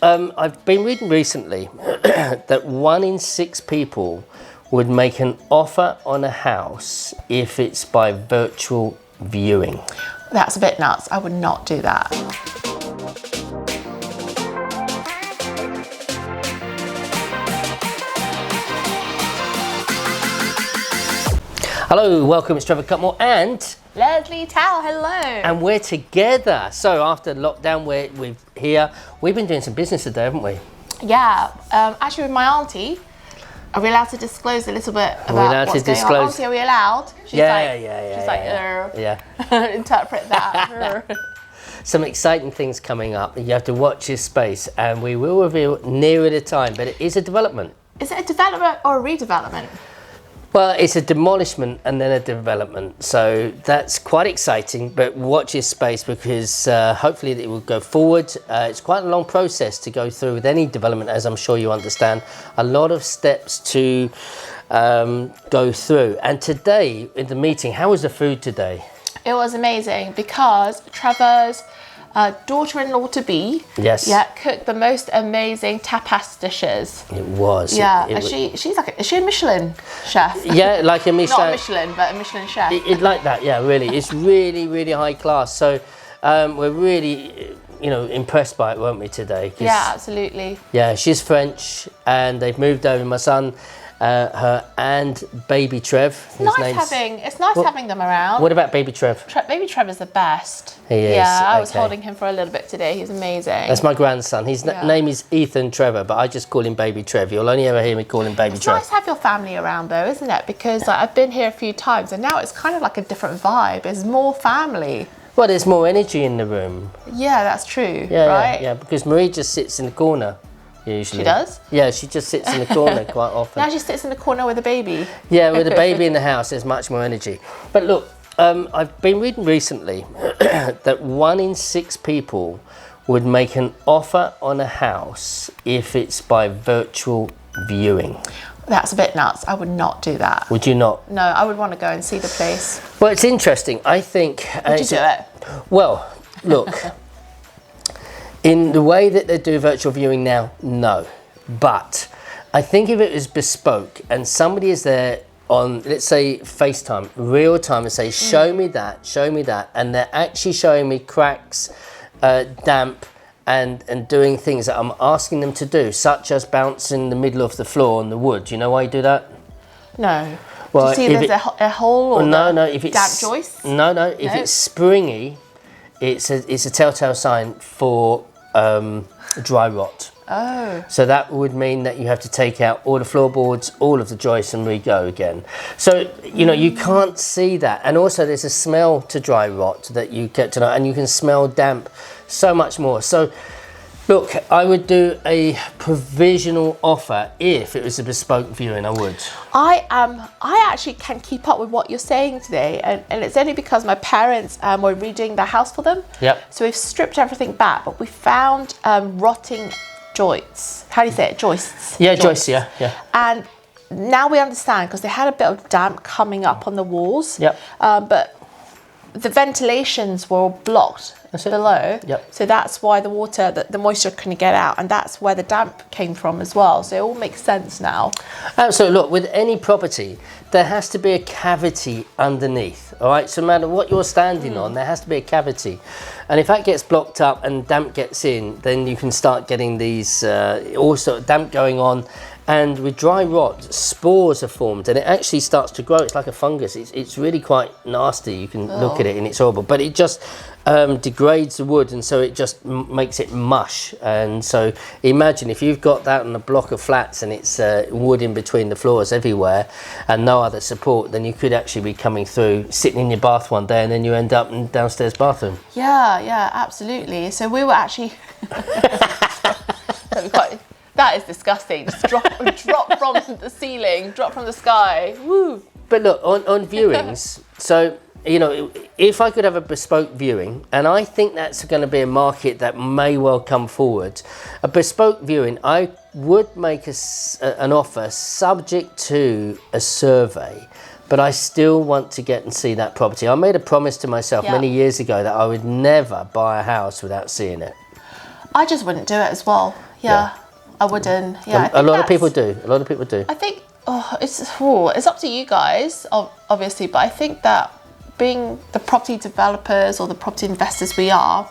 I've been reading recently that 1 in 6 people would make an offer on a house if it's by virtual viewing. That's a bit nuts. I would not do that. Hello, welcome, it's Trevor Cutmore and Lesley Tao, hello. And we're together. So after lockdown, we're here. We've been doing some business today, haven't we? Yeah, actually with my auntie. Are we allowed to disclose a little bit about what's going on? Auntie, are we allowed? She's interpret that. Some exciting things coming up. You have to watch this space, and we will reveal nearer the time, but it is a development. Is it a development or a redevelopment? Well, it's a demolishment and then a development, so that's quite exciting, but watch this space because hopefully it will go forward. It's quite a long process to go through with any development, as I'm sure you understand. A lot of steps to go through. And today, in the meeting, how was the food today? It was amazing because Trevor's daughter-in-law to be, cooked the most amazing tapas dishes. It was. Yeah, is she a Michelin chef? Yeah, like a Michelin. Not a Michelin, but a Michelin chef. It like that, yeah, really. It's really, really high class. So we're really, impressed by it, weren't we, today? Yeah, absolutely. Yeah, she's French, and they've moved over. My son, her and baby Trev. It's nice having them around. What about baby Trev? Baby Trev is the best. He is. Yeah, I was holding him for a little bit today. He's amazing. That's my grandson. His name is Ethan Trevor, but I just call him Baby Trev. You'll only ever hear me call him Baby Trev. It's nice to have your family around, though, isn't it? Because I've been here a few times, and now it's kind of like a different vibe. It's more family. Well, there's more energy in the room. Yeah, that's true. Yeah, right? Yeah, because Marie just sits in the corner. Usually. She does? Yeah, she just sits in the corner quite often. Now she sits in the corner with a baby. Yeah, with a baby in the house, there's much more energy. But look, I've been reading recently that 1 in 6 people would make an offer on a house if it's by virtual viewing. That's a bit nuts. I would not do that. Would you not? No, I would want to go and see the place. Well, it's interesting. I think... Would you do it? Well, look... In the way that they do virtual viewing now, no. But I think if it was bespoke and somebody is there on, let's say, FaceTime, real time, and say, show me that, and they're actually showing me cracks, damp, and doing things that I'm asking them to do, such as bouncing the middle of the floor on the wood. Do you know why you do that? No. Well, do you see there's a hole or if it's damp joist? No. If it's springy, it's a telltale sign for dry rot. Oh. So that would mean that you have to take out all the floorboards, all of the joists, and re-go again. So, you can't see that. And also there's a smell to dry rot that you get to know, and you can smell damp so much more. So, look, I would do a provisional offer if it was a bespoke viewing, I would. I actually can keep up with what you're saying today, and it's only because my parents were redoing their house for them. Yep. So we've stripped everything back, but we found rotting joists. How do you say it? Joists. Yeah, joists, yeah. And now we understand because they had a bit of damp coming up on the walls. Yep. But the ventilations were blocked below. Yep. So that's why the water, the moisture couldn't get out, and that's where the damp came from as well. So it all makes sense now. So look, with any property, there has to be a cavity underneath, all right? So no matter what you're standing on, there has to be a cavity. And if that gets blocked up and damp gets in, then you can start getting these also damp going on. And with dry rot, spores are formed and it actually starts to grow. It's like a fungus. It's really quite nasty. You can look at it and it's horrible. But it just degrades the wood, and so it just makes it mush. And so imagine if you've got that on a block of flats and it's wood in between the floors everywhere and no other support, then you could actually be coming through, sitting in your bath one day, and then you end up in the downstairs bathroom. Yeah, absolutely. So we were actually... That is disgusting. Just drop from the ceiling, drop from the sky. Woo. But look, on viewings, so, if I could have a bespoke viewing, and I think that's going to be a market that may well come forward, a bespoke viewing, I would make an offer subject to a survey, but I still want to get and see that property. I made a promise to myself many years ago that I would never buy a house without seeing it. I just wouldn't do it as well. Yeah. I wouldn't. Yeah. A lot of people do. A lot of people do. I think it's up to you guys, obviously, but I think that being the property developers or the property investors we are,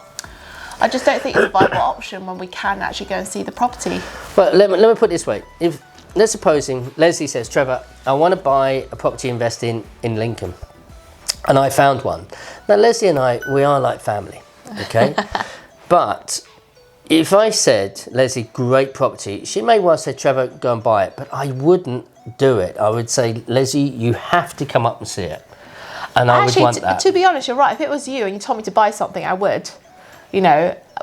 I just don't think it's a viable option when we can actually go and see the property. But let me put it this way. Let's supposing Lesley says, Trevor, I want to buy a property investing in Lincoln. And I found one. Now, Lesley and I, we are like family, okay? But if I said, Lesley, great property, she may well say, Trevor, go and buy it. But I wouldn't do it. I would say, Lesley, you have to come up and see it. And I would want that. To be honest, you're right. If it was you and you told me to buy something, I would,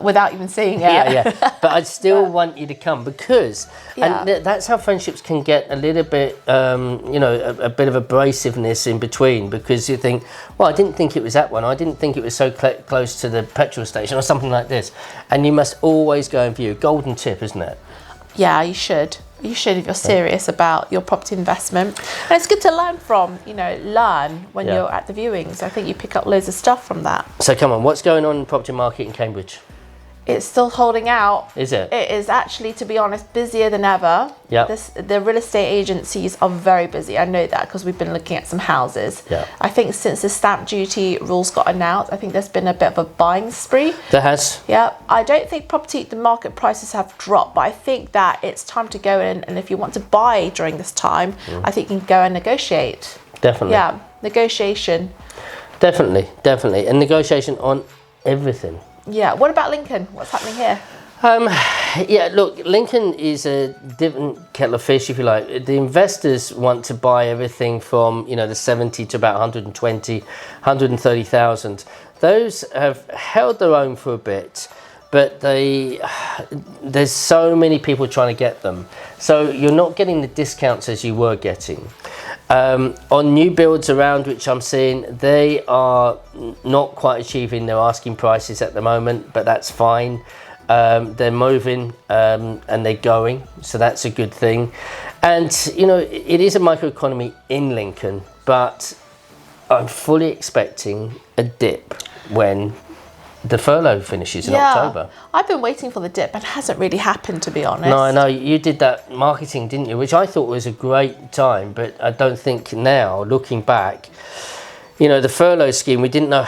without even seeing it. Yeah. But I'd still want you to come because, and that's how friendships can get a little bit, a bit of abrasiveness in between, because you think, well, I didn't think it was that one. I didn't think it was so close to the petrol station or something like this. And you must always go and view. Golden tip, isn't it? Yeah, you should. You should if you're serious about your property investment. And it's good to learn from, learn when you're at the viewings. I think you pick up loads of stuff from that. So come on, what's going on in the property market in Cambridge? It's still holding out. Is it? It is actually, to be honest, busier than ever. Yeah. The real estate agencies are very busy. I know that because we've been looking at some houses. Yeah. I think since the stamp duty rules got announced, I think there's been a bit of a buying spree. There has. Yeah. I don't think the market prices have dropped, but I think that it's time to go in, and if you want to buy during this time, I think you can go and negotiate. Definitely. Yeah. Negotiation. Definitely. And negotiation on everything. Yeah. What about Lincoln? What's happening here? Look, Lincoln is a different kettle of fish, if you like. The investors want to buy everything from, the 70 to about 120, 130,000. Those have held their own for a bit, but there's so many people trying to get them. So you're not getting the discounts as you were getting. On new builds around which I'm seeing, they are not quite achieving their asking prices at the moment, but that's fine. They're moving and they're going, so that's a good thing. And it is a microeconomy in Lincoln, but I'm fully expecting a dip when the furlough finishes in October. I've been waiting for the dip and it hasn't really happened, to be honest. No, I know. You did that marketing, didn't you? Which I thought was a great time, but I don't think now, looking back, the furlough scheme, we didn't know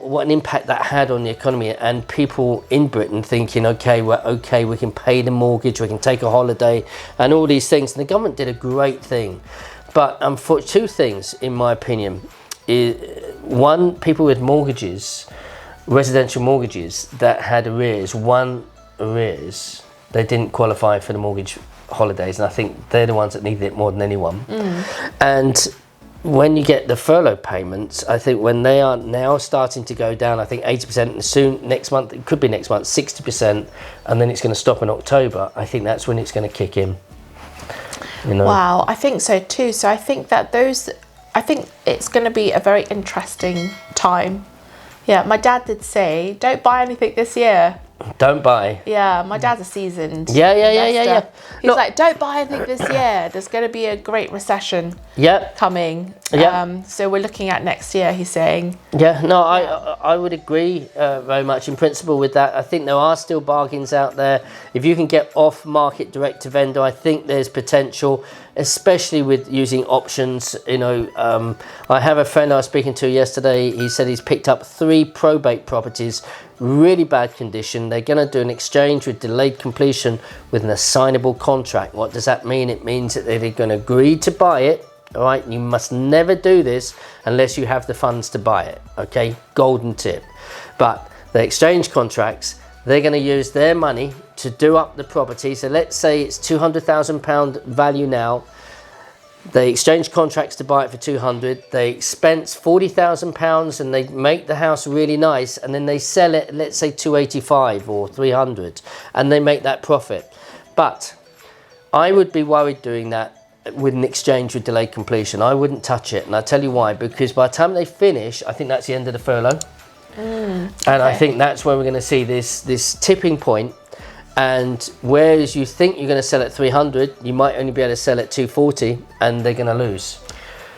what an impact that had on the economy, and people in Britain thinking, we can pay the mortgage, we can take a holiday and all these things. And the government did a great thing. But for two things, in my opinion, one, people with mortgages, residential mortgages that had arrears, they didn't qualify for the mortgage holidays, and I think they're the ones that needed it more than anyone. And when you get the furlough payments, I think when they are now starting to go down, I think 80%, and soon next month, it could be next month, 60%, and then it's going to stop in October. I think that's when it's going to kick in. Wow, I think so too. So I think that I think it's going to be a very interesting time. Yeah, my dad did say, don't buy anything this year. Don't buy. Yeah, my dad's a seasoned Yeah. He's like, don't buy anything this year. There's going to be a great recession coming. So we're looking at next year, he's saying. I would agree very much in principle with that. I think there are still bargains out there. If you can get off-market direct-to-vendor, I think there's potential, especially with using options. I have a friend I was speaking to yesterday. He said he's picked up 3 probate properties, really bad condition. They're going to do an exchange with delayed completion with an assignable contract. What does that mean? It means that they're going to agree to buy it. All right, you must never do this unless you have the funds to buy it. Okay, golden tip. But the exchange contracts, they're going to use their money to do up the property. So let's say it's £200,000 value now. They exchange contracts to buy it for 200. They expense £40,000 and they make the house really nice, and then they sell it, let's say 285 or 300, and they make that profit. But I would be worried doing that with an exchange with delayed completion. I wouldn't touch it, and I'll tell you why. Because by the time they finish, I think that's the end of the furlough. And I think that's where we're going to see this tipping point. And whereas you think you're going to sell at 300, you might only be able to sell at 240, and they're going to lose.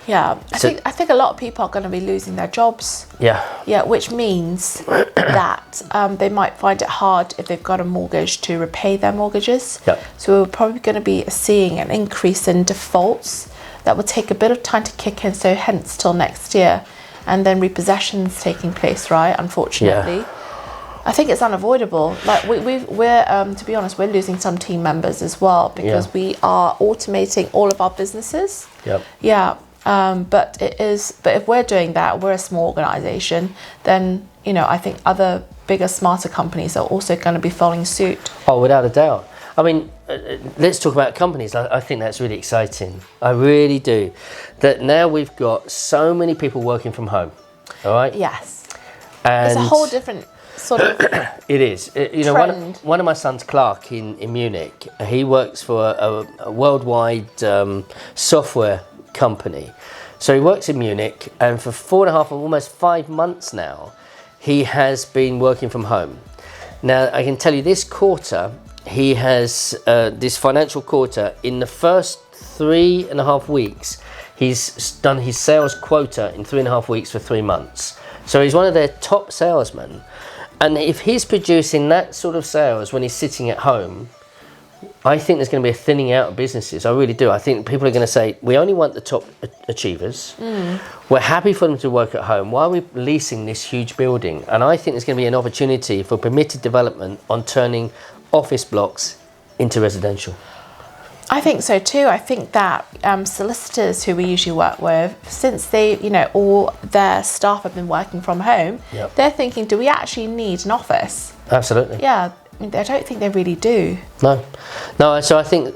Yeah, I think a lot of people are going to be losing their jobs. Yeah. Which means that they might find it hard if they've got a mortgage to repay their mortgages. Yeah. So we're probably going to be seeing an increase in defaults that will take a bit of time to kick in. So hence till next year, and then repossessions taking place. Right, unfortunately. Yeah. I think it's unavoidable. Like we're to be honest, we're losing some team members as well because we are automating all of our businesses. Yep. Yeah. But if we're doing that, we're a small organization, then, I think other bigger, smarter companies are also going to be following suit. Oh, without a doubt. I mean, let's talk about companies. I think that's really exciting. I really do. That now we've got so many people working from home. All right? Yes. And it's a whole different sort of it is. trend. One of my sons, Clark, in Munich, he works for a worldwide software company. So he works in Munich, and for 4.5 or almost 5 months now, he has been working from home. Now, I can tell you this quarter, he has, this financial quarter, in the first 3.5 weeks, he's done his sales quota in 3.5 weeks for 3 months. So he's one of their top salesmen. And if he's producing that sort of sales when he's sitting at home, I think there's going to be a thinning out of businesses. I really do. I think people are going to say, we only want the top achievers. We're happy for them to work at home. Why are we leasing this huge building? And I think there's going to be an opportunity for permitted development on turning office blocks into residential. I think so too. I think that solicitors who we usually work with, since they, all their staff have been working from home, they're thinking, do we actually need an office? Absolutely. Yeah. I mean, I don't think they really do. No. So I think,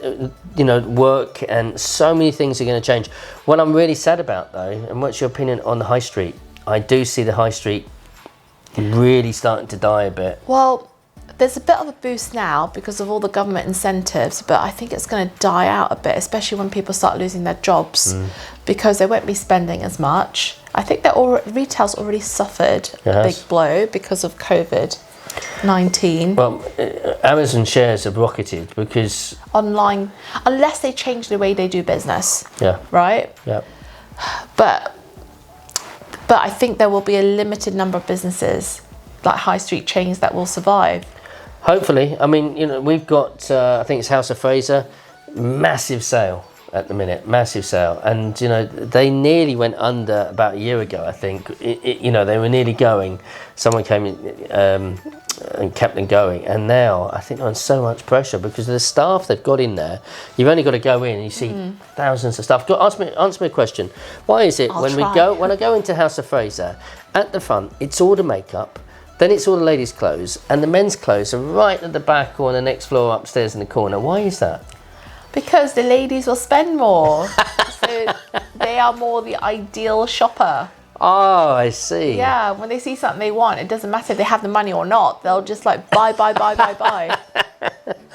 work and so many things are going to change. What I'm really sad about, though, and what's your opinion on the high street? I do see the high street really starting to die a bit. Well, there's a bit of a boost now because of all the government incentives, but I think it's going to die out a bit, especially when people start losing their jobs because they won't be spending as much. I think that retail's already suffered a big blow because of COVID-19. Well, Amazon shares have rocketed because online, unless they change the way they do business. Yeah. Right? Yeah. But I think there will be a limited number of businesses, like high street chains, that will survive. Hopefully. I mean, we've got, I think it's House of Fraser, massive sale at the minute, massive sale. And, they nearly went under about a year ago, I think. They were nearly going. Someone came in and kept them going. And now I think they're on so much pressure because of the staff they've got in there. You've only got to go in and you see thousands of staff. Answer me a question. Why is it when I go into House of Fraser, at the front, it's all the makeup, then it's all the ladies' clothes, and the men's clothes are right at the back or on the next floor upstairs in the corner. Why is that? Because the ladies will spend more. So they are more the ideal shopper. Oh, I see. Yeah, when they see something they want, it doesn't matter if they have the money or not. They'll just buy.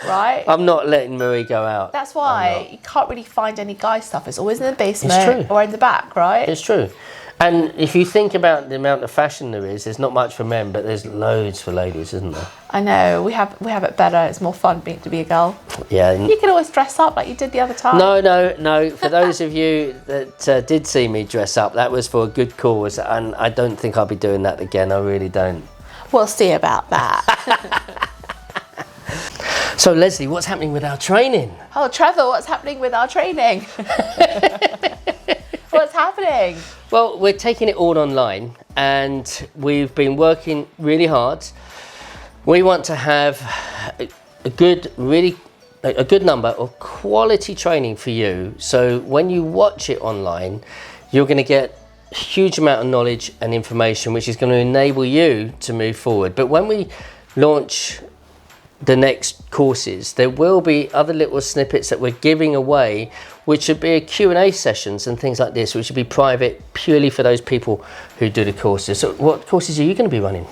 Right? I'm not letting Marie go out. That's why you can't really find any guy stuff. It's always in the basement or in the back, right? It's true. And if you think about the amount of fashion there's not much for men, but there's loads for ladies, isn't there? I know. We have it better. It's more fun to be a girl. Yeah. You can always dress up like you did the other time. No. For those of you that did see me dress up, that was for a good cause, and I don't think I'll be doing that again. I really don't. We'll see about that. So, Lesley, what's happening with our training? Oh, Trevor, what's happening with our training? What's happening? Well, we're taking it all online, and we've been working really hard. We want to have a good number of quality training for you. So when you watch it online, you're going to get a huge amount of knowledge and information, which is going to enable you to move forward. But when we launch the next courses, there will be other little snippets that we're giving away, which should be Q&A sessions and things like this, which should be private purely for those people who do the courses. So what courses are you going to be running?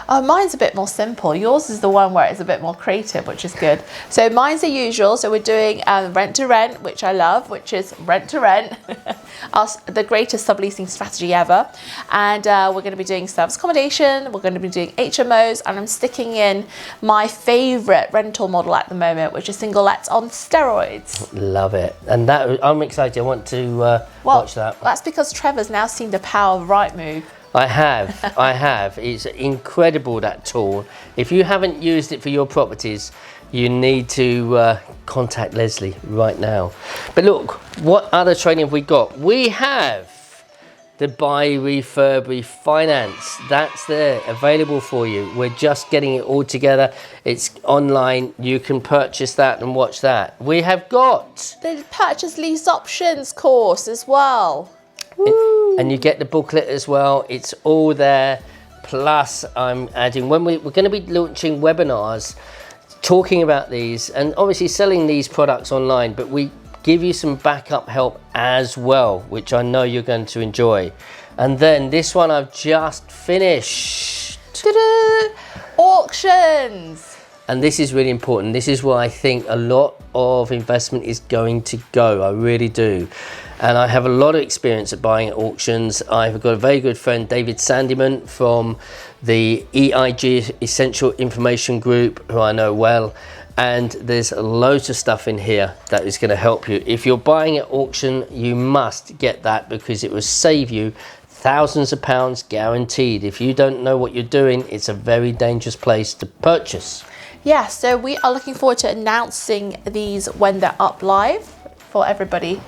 Oh, mine's a bit more simple. Yours is the one where it's a bit more creative, which is good. So mine's the usual. So we're doing rent to rent, which I love, which is rent to rent, the greatest subleasing strategy ever. And we're going to be doing service accommodation. We're going to be doing HMOs, and I'm sticking in my favorite rental model at the moment, which is single lets on steroids. Love it. And that, I'm excited. I want to watch that. That's because Trevor's now seen the power of Rightmove. I have. It's incredible, that tool. If you haven't used it for your properties, you need to contact Lesley right now. But look, what other training have we got? We have the buy, refurb, refinance. That's there, available for you. We're just getting it all together. It's online. You can purchase that and watch that. We have got the purchase lease options course as well. And you get the booklet as well. It's all there. Plus, I'm adding, when we're going to be launching webinars talking about these and obviously selling these products online, but we give you some backup help as well, which I know you're going to enjoy. And then this one I've just finished. Ta-da! Auctions. And this is really important. This is where I think a lot of investment is going to go. I really do. And I have a lot of experience at buying at auctions. I've got a very good friend, David Sandyman, from the EIG Essential Information Group, who I know well. And there's loads of stuff in here that is going to help you. If you're buying at auction, you must get that, because it will save you thousands of pounds guaranteed. If you don't know what you're doing, it's a very dangerous place to purchase. Yeah, so we are looking forward to announcing these when they're up live for everybody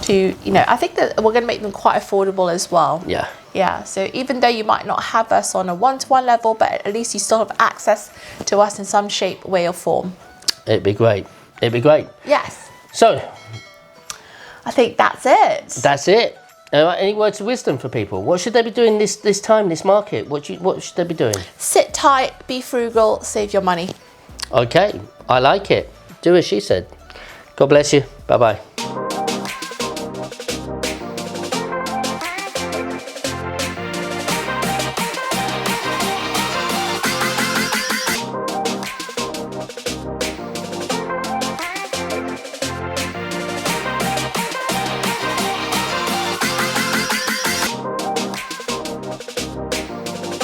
to, I think that we're going to make them quite affordable as well. Yeah. Yeah, so even though you might not have us on a one-to-one level, but at least you still have access to us in some shape, way or form. It'd be great. It'd be great. Yes. So, I think that's it. That's it. Any words of wisdom for people? What should they be doing this time, this market? What should they be doing? Sit tight, be frugal, save your money. Okay, I like it. Do as she said. God bless you. Bye-bye.